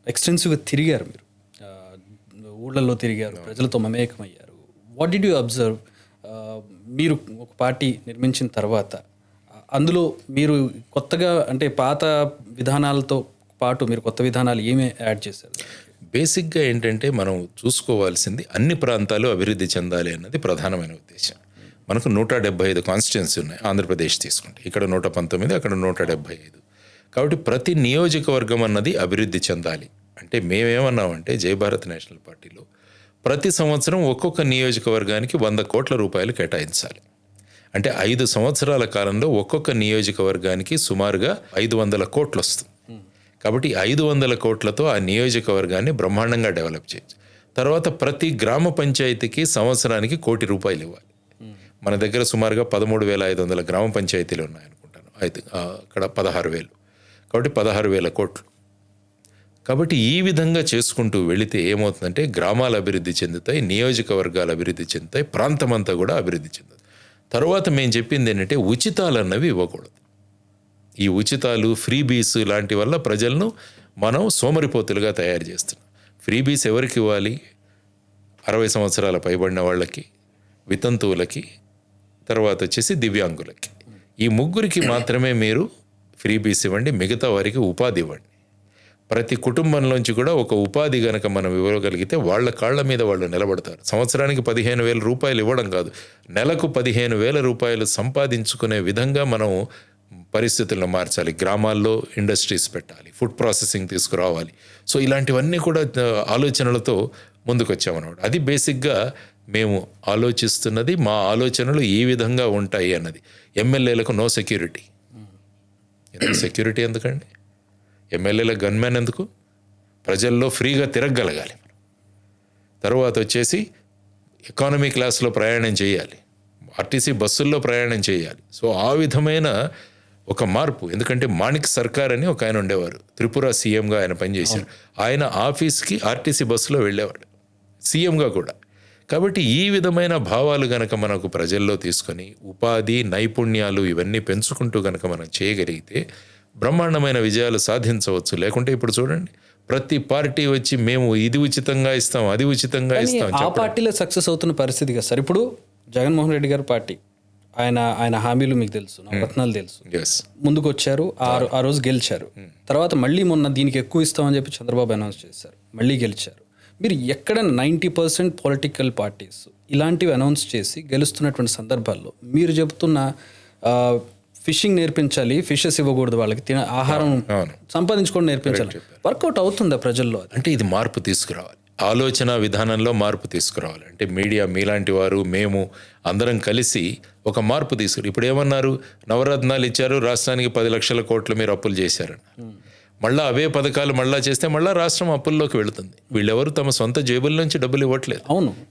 ఎక్స్టెన్సివ్గా తిరిగారు మీరు, ఊళ్ళల్లో తిరిగారు, ప్రజలతో మమేకమయ్యారు. What did you observe? మీరు ఒక పార్టీ నిర్మించిన తర్వాత అందులో మీరు కొత్తగా అంటే పాత విధానాలతో పాటు మీరు కొత్త విధానాలు ఏమి యాడ్ చేశారు? బేసిక్గా ఏంటంటే మనం చూసుకోవాల్సింది అన్ని ప్రాంతాలు అభివృద్ధి చెందాలి అన్నది ప్రధానమైన ఉద్దేశం. మనకు 175 కాన్స్టిట్యున్సీ ఉన్నాయి. ఆంధ్రప్రదేశ్ తీసుకుంటే ఇక్కడ 119, అక్కడ 175. కాబట్టి ప్రతి నియోజకవర్గం అన్నది అభివృద్ధి చెందాలి. అంటే మేమేమన్నామంటే జై భారత్ నేషనల్ పార్టీలో ప్రతి సంవత్సరం ఒక్కొక్క నియోజకవర్గానికి 100 కోట్ల రూపాయలు కేటాయించాలి. అంటే 5 సంవత్సరాల కాలంలో ఒక్కొక్క నియోజకవర్గానికి సుమారుగా 500 కోట్లు వస్తుంది. కాబట్టి 500 కోట్లతో ఆ నియోజకవర్గాన్ని బ్రహ్మాండంగా డెవలప్ చేయొచ్చు. తర్వాత ప్రతి గ్రామ పంచాయతీకి సంవత్సరానికి 1 కోటి రూపాయలు ఇవ్వాలి. మన దగ్గర సుమారుగా 13,500 గ్రామ పంచాయతీలు ఉన్నాయనుకుంటాను. అయితే అక్కడ 16,000, కాబట్టి 16,000 కోట్లు. కాబట్టి ఈ విధంగా చేసుకుంటూ వెళితే ఏమవుతుందంటే గ్రామాలు అభివృద్ధి చెందుతాయి, నియోజకవర్గాలు అభివృద్ధి చెందుతాయి, ప్రాంతం అంతా కూడా అభివృద్ధి చెందుతుంది. తర్వాత మేము చెప్పింది ఏంటంటే ఉచితాలు అన్నవి ఇవ్వకూడదు. ఈ ఉచితాలు, ఫ్రీబీస్ లాంటి వల్ల ప్రజలను మనం సోమరిపోతులుగా తయారు చేస్తున్నాం. ఫ్రీబీస్ ఎవరికి ఇవ్వాలి? 60 సంవత్సరాల పైబడిన వాళ్ళకి, వితంతువులకి, తర్వాత వచ్చేసి దివ్యాంగులకి. ఈ ముగ్గురికి మాత్రమే మీరు ఫ్రీబీస్ ఇవ్వండి, మిగతా వారికి ఉపాధి ఇవ్వండి. ప్రతి కుటుంబంలోంచి కూడా ఒక ఉపాధి గనక మనం ఇవ్వగలిగితే వాళ్ళ కాళ్ళ మీద వాళ్ళు నిలబడతారు. సంవత్సరానికి 15,000 రూపాయలు ఇవ్వడం కాదు, నెలకు 15,000 రూపాయలు సంపాదించుకునే విధంగా మనం పరిస్థితులను మార్చాలి. గ్రామాల్లో ఇండస్ట్రీస్ పెట్టాలి, ఫుడ్ ప్రాసెసింగ్ తీసుకురావాలి. సో ఇలాంటివన్నీ కూడా ఆలోచనలతో ముందుకొచ్చామన్నమాట. అది బేసిక్గా మేము ఆలోచిస్తున్నది. మా ఆలోచనలు ఈ విధంగా ఉంటాయి అన్నది. ఎమ్మెల్యేలకు నో సెక్యూరిటీ. ఎందుకు సెక్యూరిటీ? ఎందుకండి? ఎమ్మెల్యేల గన్మెన్ ఎందుకు? ప్రజల్లో ఫ్రీగా తిరగగలగాలి. తర్వాత వచ్చేసి ఎకానమీ క్లాస్లో ప్రయాణం చేయాలి, ఆర్టీసీ బస్సుల్లో ప్రయాణం చేయాలి. సో ఆ విధమైన ఒక మార్పు. ఎందుకంటే మాణిక్ సర్కార్ అని ఒక ఆయన ఉండేవారు, త్రిపుర సీఎంగా ఆయన పనిచేశారు. ఆయన ఆఫీస్కి ఆర్టీసీ బస్సులో వెళ్ళేవాడు, సీఎంగా కూడా. కాబట్టి ఈ విధమైన భావాలు గనక మనకు ప్రజల్లో తీసుకొని ఉపాధి, నైపుణ్యాలు ఇవన్నీ పెంచుకుంటూ గనక మనం చేయగలిగితే బ్రహ్మాండమైన విజయాలు సాధించవచ్చు. లేకుంటే ఇప్పుడు చూడండి, ప్రతి పార్టీ వచ్చి మేము ఇది ఉచితంగా ఇస్తాం, అది ఉచితంగా ఇస్తాం. ఆ పార్టీలో సక్సెస్ అవుతున్న పరిస్థితి కదా సార్. ఇప్పుడు జగన్మోహన్ రెడ్డి గారి పార్టీ, ఆయన హామీలు మీకు తెలుసు, నవరత్నాలు తెలుసు. ముందుకు వచ్చారు, ఆ రోజు గెలిచారు. తర్వాత మళ్ళీ మొన్న దీనికి ఎక్కువ ఇస్తామని చెప్పి చంద్రబాబు అనౌన్స్ చేశారు, మళ్ళీ గెలిచారు. మీరు ఎక్కడ 90% పొలిటికల్ పార్టీస్ ఇలాంటివి అనౌన్స్ చేసి గెలుస్తున్నటువంటి సందర్భాల్లో మీరు చెబుతున్న ఫిషింగ్ నేర్పించాలి, ఫిషెస్ ఇవ్వకూడదు, వాళ్ళకి ఆహారం సంపాదించుకోవడం నేర్పించాలి, వర్కౌట్ అవుతుందా ప్రజల్లో? అంటే ఇది మార్పు తీసుకురావాలి, ఆలోచన విధానంలో మార్పు తీసుకురావాలి. అంటే మీడియా, మీలాంటి వారు, మేము అందరం కలిసి ఒక మార్పు ఇప్పుడు ఏమన్నారు? నవరత్నాలు ఇచ్చారు, రాష్ట్రానికి 10 లక్షల కోట్లు మీరు అప్పులు చేశారని. మళ్ళీ అవే పథకాలు మళ్ళా చేస్తే మళ్ళీ రాష్ట్రం అప్పుల్లోకి వెళుతుంది. వీళ్ళెవరు తమ సొంత జేబుల నుంచి డబ్బులు ఇవ్వట్లేదు. అవును,